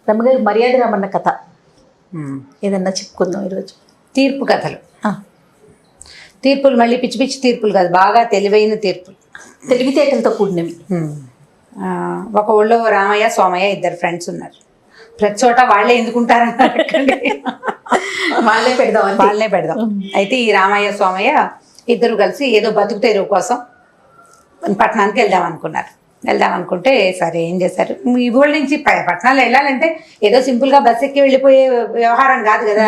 రమ్మగారి మర్యాద రామన్న కథ ఏదన్నా చెప్పుకుందాం ఈరోజు. తీర్పు కథలు. తీర్పులు మళ్ళీ పిచ్చి పిచ్చి తీర్పులు కాదు, బాగా తెలివైన తీర్పులు, తెలివితేటలతో కూడినవి. ఒక ఊళ్ళో రామయ్య సోమయ్య ఇద్దరు ఫ్రెండ్స్ ఉన్నారు. ప్రతి చోట వాళ్ళే ఎందుకుంటారన్నారు, వాళ్ళే పెడదాం. అయితే ఈ రామయ్య సోమయ్య ఇద్దరు కలిసి ఏదో బతుకు తెరువు కోసం పట్టణానికి వెళ్దాం అనుకుంటే సరే ఏం చేశారు, ఈ ఊళ్ళ నుంచి పట్టణాలు వెళ్ళాలంటే ఏదో సింపుల్ గా బస్ ఎక్కి వెళ్ళిపోయే వ్యవహారం కాదు కదా.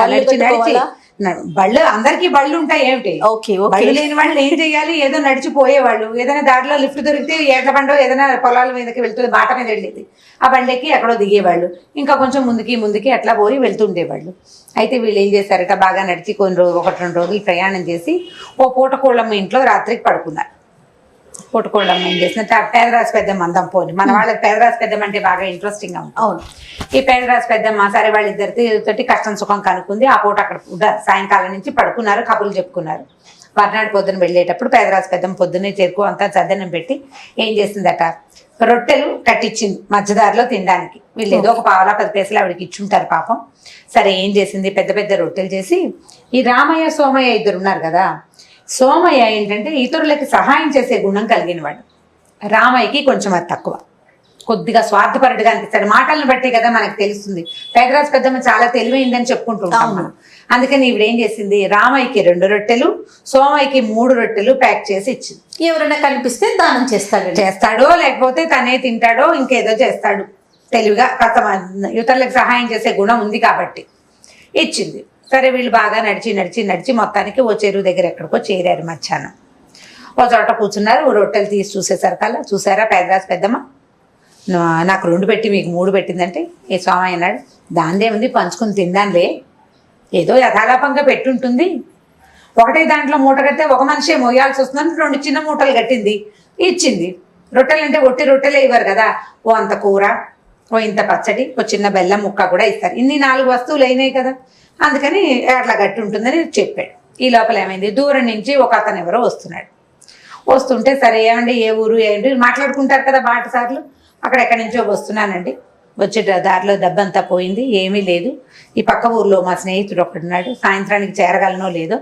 బళ్ళు అందరికీ బళ్ళు ఉంటాయి ఏమిటి, బళ్ళు లేని వాళ్ళు ఏం చేయాలి, ఏదో నడిచిపోయేవాళ్ళు. ఏదైనా దారిలో లిఫ్ట్ దొరికితే ఎడ్ల బండో ఏదైనా పొలాల మీదకి వెళ్తుంది, బాట మీద వెళ్ళేది, ఆ బండికి ఎక్కడో దిగేవాళ్ళు. ఇంకా కొంచెం ముందుకి అట్లా పోయి వెళ్తుండేవాళ్ళు. అయితే వీళ్ళు ఏం చేశారట, బాగా నడిచి ఒకటి రెండు రోజులు ప్రయాణం చేసి ఓ పూటకోళ్ళమ్మ ఇంట్లో రాత్రికి పడుకున్నారు. పూటకోళ్ళమ్మ ఏం చేసినట్టు పేదరాశి పెద్దమ్మ అందం పోని, మన వాళ్ళకి పేదరాశి పెద్దమ్మ అంటే బాగా ఇంట్రెస్టింగ్ గా ఉంటుంది. అవును, ఈ పేదరాశి పెద్దమ్మ సరే వాళ్ళిద్దరితో కష్టం సుఖం కనుక్కుంది. ఆ పూట అక్కడ సాయంకాలం నుంచి పడుకున్నారు, కబుర్లు చెప్పుకున్నారు. మర్నాడు పొద్దున వెళ్ళేటప్పుడు పేదరాశి పెద్దమ్మ పొద్దున్నే చేరుకో అంతా చద్దనం పెట్టి ఏం చేసిందట, రొట్టెలు కట్టించింది మధ్యదారిలో తినడానికి. వీళ్ళు ఏదో ఒక పావలా 10 పైసలు ఆవిడకి ఇచ్చుంటారు పాపం. సరే ఏం చేసింది, పెద్ద పెద్ద రొట్టెలు చేసి ఈ రామయ్య సోమయ్య ఇద్దరు ఉన్నారు కదా, సోమయ్య ఏంటంటే ఇతరులకి సహాయం చేసే గుణం కలిగిన వాడు, రామయ్యకి కొంచెం అది తక్కువ, కొద్దిగా స్వార్థపరుడుగా అనిపిస్తాడు. మాటలను బట్టే కదా మనకు తెలుస్తుంది. పేదరాజు పెద్దమ్మ చాలా తెలివైందని చెప్పుకుంటుంటాం మనం. అందుకని ఈవిడ ఏం చేసింది, రామయ్యకి 2 రొట్టెలు, సోమయ్యకి 3 రొట్టెలు ప్యాక్ చేసి ఇచ్చింది. ఎవరైనా కనిపిస్తే దానం చేస్తాడో లేకపోతే తనే తింటాడో ఇంకేదో చేస్తాడు, తెలివిగా కాస్త ఇతరులకు సహాయం చేసే గుణం ఉంది కాబట్టి ఇచ్చింది. సరే వీళ్ళు బాగా నడిచి మొత్తానికి ఓ చెరువు దగ్గర ఎక్కడికో చేరారు. మధ్యాహ్నం ఓ చోట కూర్చున్నారు. రొట్టెలు తీసి చూసేసరికల్లా, చూసారా పేదరాజు పెద్దమ్మ, నాకు 2 పెట్టి మీకు 3 పెట్టిందంటే ఈ స్వామి అన్నాడు, దాందేముంది పంచుకుని తిందాంలే, ఏదో యథాలాపంగా పెట్టుంటుంది. ఒకటే దాంట్లో మూట కడితే ఒక మనిషే మోయాల్సి వస్తుందని 2 చిన్న మూటలు కట్టింది, ఇచ్చింది. రొట్టెలు అంటే ఒట్టి రొట్టెలే ఇవ్వరు కదా, ఓ అంత కూర, ఓ ఇంత పచ్చడి, ఓ చిన్న బెల్లం ముక్క కూడా ఇస్తారు. ఇన్ని 4 వస్తువులు అయినాయి కదా, అందుకని అట్లా గట్టి ఉంటుందని చెప్పాడు. ఈ లోపల ఏమైంది, దూరం నుంచి ఒక అతను ఎవరో వస్తుంటే సరే ఏమండి ఏ ఊరు ఏంటి మాట్లాడుకుంటారు కదా బాటసార్లు, అక్కడ ఎక్కడి నుంచో వస్తున్నానండి, వచ్చే దారిలో దెబ్బంతా పోయింది, ఏమీ లేదు, ఈ పక్క ఊర్లో మా స్నేహితుడు ఒకడున్నాడు, సాయంత్రానికి చేరగలనో లేదో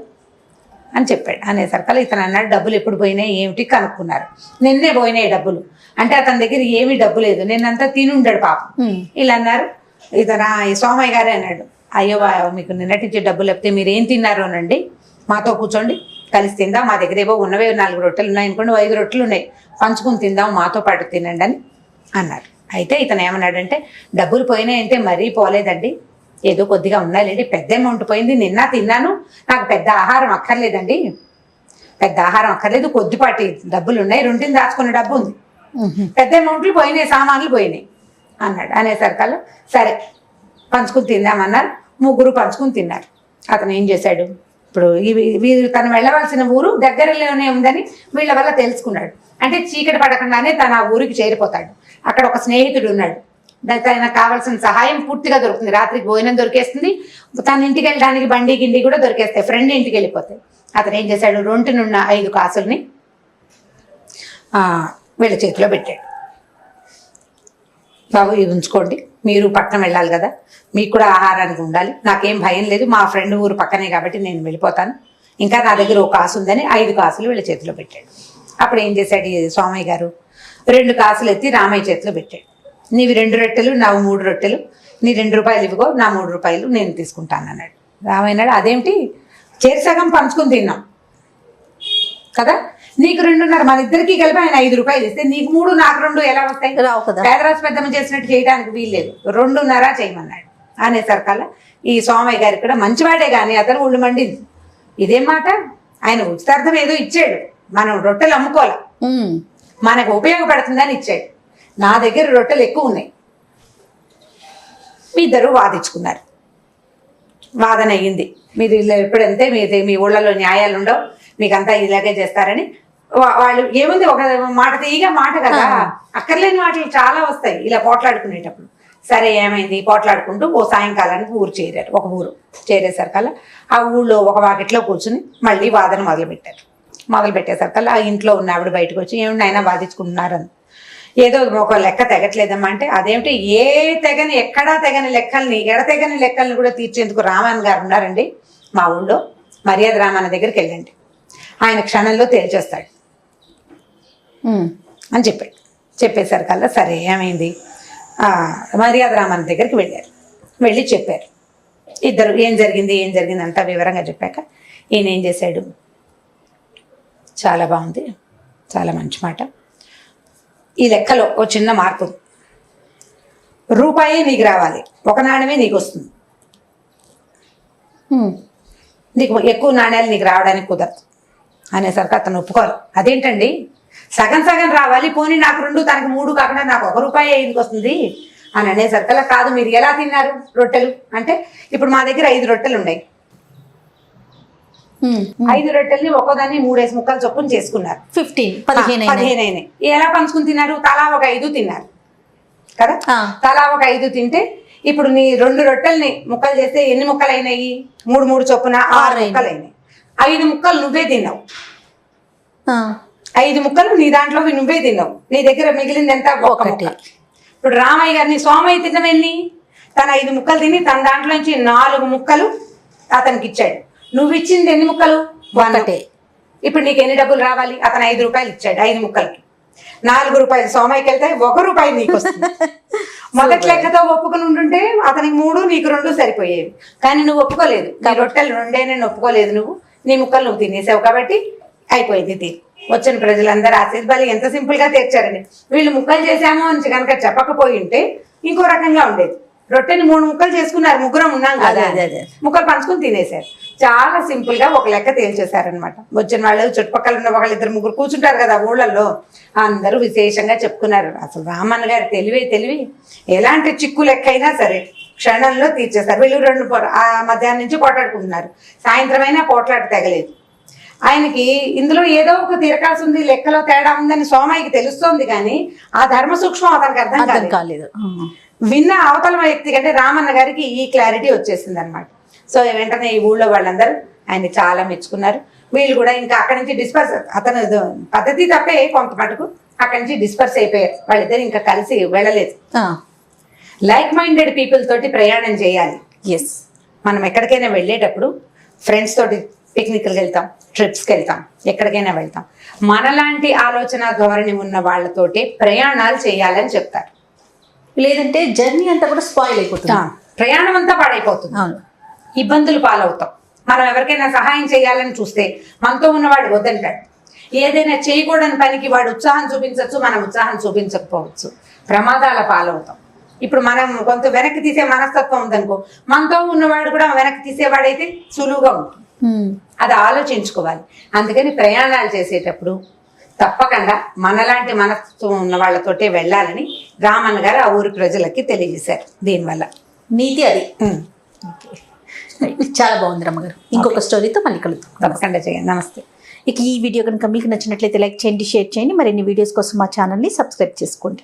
అని చెప్పాడు. అనేసరికల్లా ఇతను అన్నాడు, డబ్బులు ఎప్పుడు పోయినాయి ఏమిటి కనుక్కున్నారు. నిన్నే పోయినాయి డబ్బులు అంటే అతని దగ్గర ఏమీ డబ్బు లేదు, నిన్నంతా తినుండాడు పాపం. ఇలా అన్నారు. ఈ సోమయ్య గారే అన్నాడు, అయ్యో మీకు నిన్నటించే డబ్బులు లేకపోతే మీరు ఏం తిన్నారు అనండి, మాతో కూర్చోండి కలిసి తిందాం, మా దగ్గర ఏవో ఉన్నవే 4 రొట్టెలు ఉన్నాయి అనుకోండి, 5 రొట్టెలు ఉన్నాయి, పంచుకుని తిందాం, మాతో పాటు తినండి అని అన్నారు. అయితే ఇతను ఏమన్నాడంటే, డబ్బులు పోయినాయంటే మరీ పోలేదండి, ఏదో కొద్దిగా ఉన్నాయండి, పెద్ద అమౌంట్ పోయింది, నిన్న తిన్నాను, నాకు పెద్ద ఆహారం అక్కర్లేదండి, కొద్దిపాటి డబ్బులు ఉన్నాయి, 2 దాచుకునే డబ్బు ఉంది, పెద్ద అమౌంట్లు పోయినాయి, సామాన్లు పోయినాయి అన్నాడు. అనేసరికల్లా సరే పంచుకుని తిందామన్నారు. 3 పంచుకుని తిన్నారు. అతను ఏం చేశాడు, ఇప్పుడు వీరు తను వెళ్ళవలసిన ఊరు దగ్గరలోనే ఉందని వీళ్ళ వల్ల తెలుసుకున్నాడు. అంటే చీకటి పడకుండానే తను ఆ ఊరికి చేరిపోతాడు. అక్కడ ఒక స్నేహితుడు ఉన్నాడు, తనకు కావాల్సిన సహాయం పూర్తిగా దొరుకుతుంది, రాత్రికి భోజనం దొరికేస్తుంది, తన ఇంటికి వెళ్ళడానికి బండి గిండి కూడా దొరికేస్తాయి, ఫ్రెండ్ ఇంటికి వెళ్ళిపోతాయి. అతను ఏం చేశాడు, రొంటినున్న 5 కాసుల్ని వీళ్ళ చేతిలో పెట్టాడు. బాబు ఇవి ఉంచుకోండి, మీరు పట్టణం వెళ్ళాలి కదా, మీకు కూడా ఆహారానికి ఉండాలి, నాకేం భయం లేదు, మా ఫ్రెండ్ ఊరు పక్కనే కాబట్టి నేను వెళ్ళిపోతాను, ఇంకా నా దగ్గర 1 కాసు ఉందని 5 కాసులు వీళ్ళ చేతిలో పెట్టాడు. అప్పుడు ఏం చేశాడు ఈ సోమయ్య గారు, 2 కాసులు ఎత్తి రామయ్య చేతిలో పెట్టాడు. నీవి 2 రొట్టెలు, నావి 3 రొట్టెలు, నీ 2 రూపాయలు ఇవ్వగో, నా 3 రూపాయలు నేను తీసుకుంటాను అన్నాడు. రామయ్య అన్నాడు, అదేమిటి, సగం పంచుకుని తిన్నాం కదా, నీకు 2.5, మన ఇద్దరికి కలిపి ఆయన 5 రూపాయలు ఇస్తే నీకు 3 నాకు 2 ఎలా వస్తాయి, రావు కదా, పేదరాజు పెద్దమ్మ చేసినట్టు చేయడానికి వీల్లేదు, 2.5 చేయమన్నాడు. అనేసరికల్లా ఈ సోమయ్య గారికి కూడా మంచివాడే కానీ అతను ఒళ్ళు మండింది. ఇదేం మాట, ఆయన ఉచితార్థం ఏదో ఇచ్చాడు, మనం రొట్టెలు అమ్ముకోవాలి, మనకు ఉపయోగపడుతుందని ఇచ్చాడు, నా దగ్గర రొట్టెలు ఎక్కువ ఉన్నాయి. మీ ఇద్దరు వాదించుకున్నారు, వాదన అయ్యింది. మీరు ఎప్పుడంతే మీ ఊళ్ళలో న్యాయాలు ఉండవు, మీకంతా ఇలాగే చేస్తారని వాళ్ళు ఏముంది, ఒక మాట తీయగా మాట కదా, అక్కర్లేని మాటలు చాలా వస్తాయి ఇలా పోట్లాడుకునేటప్పుడు. సరే ఏమైంది, పోట్లాడుకుంటూ ఓ సాయంకాలానికి ఊరు చేరారు. ఒక ఊరు చేరేసరికల్లా ఆ ఊళ్ళో ఒక వాకిట్లో కూర్చుని మళ్ళీ వాదన మొదలుపెట్టేసరికల్లా ఆ ఇంట్లో ఉన్న ఆవిడ బయటకు వచ్చి, ఏమిటి ఆయన వాదించుకుంటున్నారని, ఏదో ఒక లెక్క తెగట్లేదమ్మా అంటే, అదేమిటి ఏ తెగని ఎక్కడా తెగని లెక్కల్ని ఎడతెగని లెక్కల్ని కూడా తీర్చేందుకు రామన్ గారు ఉన్నారండి మా ఊళ్ళో, మర్యాద రామన్న దగ్గరికి వెళ్ళండి, ఆయన క్షణంలో తేల్చేస్తాడు అని చెప్పేసరికల్లా సరే ఏమైంది, మర్యాద రామన్న దగ్గరికి వెళ్ళారు. వెళ్ళి చెప్పారు ఇద్దరు ఏం జరిగింది అంతా వివరంగా చెప్పాక ఈయన ఏం చేశాడు, చాలా బాగుంది, చాలా మంచి మాట, ఈ లెక్కలో ఓ చిన్న మార్పు, రూపాయే నీకు రావాలి, ఒక నాణ్యమే నీకు వస్తుంది, నీకు ఎక్కువ నాణ్యాలు నీకు రావడానికి కుదరదు అనేసరికి అతను ఒప్పుకోరు. అదేంటండి సగం సగం రావాలి, పోనీ నాకు 2 తనకు 3 కాకుండా నాకు 1 రూపాయి ఎందుకు వస్తుంది అని అనేసరికల్లా, కాదు మీరు ఎలా తిన్నారు రొట్టెలు అంటే, ఇప్పుడు మా దగ్గర 5 రొట్టెలు ఉన్నాయి, 5 రొట్టెల్ని ఒక్కోదాన్ని 3 ముక్కలు చొప్పున చేసుకున్నారు, 15 అయినాయి. ఎలా పంచుకుని తిన్నారు, తలా ఒక 5 తిన్నారు కదా, తలా ఒక 5 తింటే ఇప్పుడు నీ 2 రొట్టెల్ని ముక్కలు చేస్తే ఎన్ని ముక్కలు అయినాయి, 3 చొప్పున 6 ముక్కలు అయినాయి. 5 ముక్కలు నువ్వే తిన్నావు, 5 ముక్కలు నీ దాంట్లో నువ్వే తిన్నావు, నీ దగ్గర మిగిలింది ఎంత, 1 ముక్క. ఇప్పుడు రామయ్య గారిని సోమయ్య తిన్నవెన్ని, తన 5 ముక్కలు తిని తన దాంట్లో నుంచి 4 ముక్కలు అతనికి ఇచ్చాడు, నువ్వు ఇచ్చింది ఎన్ని ముక్కలు, 1. ఇప్పుడు నీకు ఎన్ని డబ్బులు రావాలి, అతను 5 రూపాయలు ఇచ్చాడు, 5 ముక్కలకి 4 రూపాయలు సోమయ్యకి వెళ్తే 1 రూపాయి నీకు వస్తుంది. మొదటి లెక్కతో ఒప్పుకుని ఉంటుంటే అతనికి 3 నీకు 2 సరిపోయేవి, కానీ నువ్వు ఒప్పుకోలేదు, నీ రొట్టెలు 2 నేను ఒప్పుకోలేదు, నువ్వు నీ ముక్కలు నువ్వు తినేసావు కాబట్టి అయిపోయింది తీరు. వచ్చిన ప్రజలందరూ ఆశీర్వాదాలు ఎంత సింపుల్ గా తీర్చారండి. వీళ్ళు ముక్కలు చేశాము అని కనుక చెప్పకపోయి ఉంటే ఇంకో రకంగా ఉండేది. రొట్టెని 3 ముక్కలు చేసుకున్నారు, ముగ్గురం ఉన్నాం కదా, ముక్కలు పంచుకుని తినేశారు. చాలా సింపుల్ గా ఒక లెక్క తేల్చేశారనమాట. వచ్చిన వాళ్ళు చుట్టుపక్కల ఉన్న 1-2-3 కూర్చుంటారు కదా ఊళ్ళల్లో, అందరూ విశేషంగా చెప్పుకున్నారు. అసలు రామన్న గారి తెలివి ఎలాంటి చిక్కు లెక్క అయినా సరే క్షణంలో తీర్చేస్తారు. వీళ్ళు 2 మధ్యాహ్నం నుంచి పోట్లాడుకుంటున్నారు, సాయంత్రం అయినా పోట్లాట తెగలేదు. ఆయనకి ఇందులో ఏదో ఒక తిరకాల్సి ఉంది, లెక్కలో తేడా ఉందని సోమయ్యకి తెలుస్తోంది, కానీ ఆ ధర్మ సూక్ష్మం అతనికి అర్థం కాలేదు. విన్న అవతల వ్యక్తి కంటే రామన్న గారికి ఈ క్లారిటీ వచ్చేసింది అనమాట. సో వెంటనే ఈ ఊళ్ళో వాళ్ళందరూ ఆయన్ని చాలా మెచ్చుకున్నారు. వీళ్ళు కూడా ఇంకా అక్కడి నుంచి డిస్పర్స్, అతను పద్ధతి తప్పే కొంత మటుకు అక్కడి నుంచి డిస్పర్స్ అయిపోయారు. వాళ్ళిద్దరు ఇంకా కలిసి వెళ్ళలేదు. లైక్ మైండెడ్ పీపుల్ తోటి ప్రయాణం చేయాలి. మనం ఎక్కడికైనా వెళ్ళేటప్పుడు ఫ్రెండ్స్ తోటి పిక్నిక్కి వెళ్తాం, ట్రిప్స్కి వెళ్తాం, ఎక్కడికైనా వెళ్తాం, మనలాంటి ఆలోచన ధోరణి ఉన్న వాళ్ళతోటే ప్రయాణాలు చేయాలని చెప్తారు. లేదంటే జర్నీ అంతా కూడా స్పాయిల్ అయిపోతుంది, ప్రయాణం అంతా పాడైపోతుంది, ఇబ్బందులు పాలవుతాం. మనం ఎవరికైనా సహాయం చేయాలని చూస్తే మనతో ఉన్నవాడు వద్దంటాడు. ఏదైనా చేయకూడని పనికి వాడు ఉత్సాహం చూపించవచ్చు, మనం ఉత్సాహం చూపించకపోవచ్చు, ప్రమాదాల పాలవుతాం. ఇప్పుడు మనం కొంత వెనక్కి తీసే మనస్తత్వం ఉందనుకో, మనతో ఉన్నవాడు కూడా వెనక్కి తీసేవాడైతే సులువుగా ఉంటుంది. అది ఆలోచించుకోవాలి. అందుకని ప్రయాణాలు చేసేటప్పుడు తప్పకుండా మనలాంటి మనస్తత్వం ఉన్న వాళ్ళతోటే వెళ్ళాలని రామన్న గారు ఆ ఊరి ప్రజలకి తెలియజేశారు. దీనివల్ల నీతి అది. చాలా బాగుంది రమ్మగారు. ఇంకొక స్టోరీతో మళ్ళీ కలుద్దాం. తప్పకుండా చేయండి. నమస్తే. ఇక ఈ వీడియో కనుక మీకు నచ్చినట్లయితే లైక్ చేయండి, షేర్ చేయండి. మరిన్ని వీడియోస్ కోసం మా ఛానల్ని సబ్స్క్రైబ్ చేసుకోండి.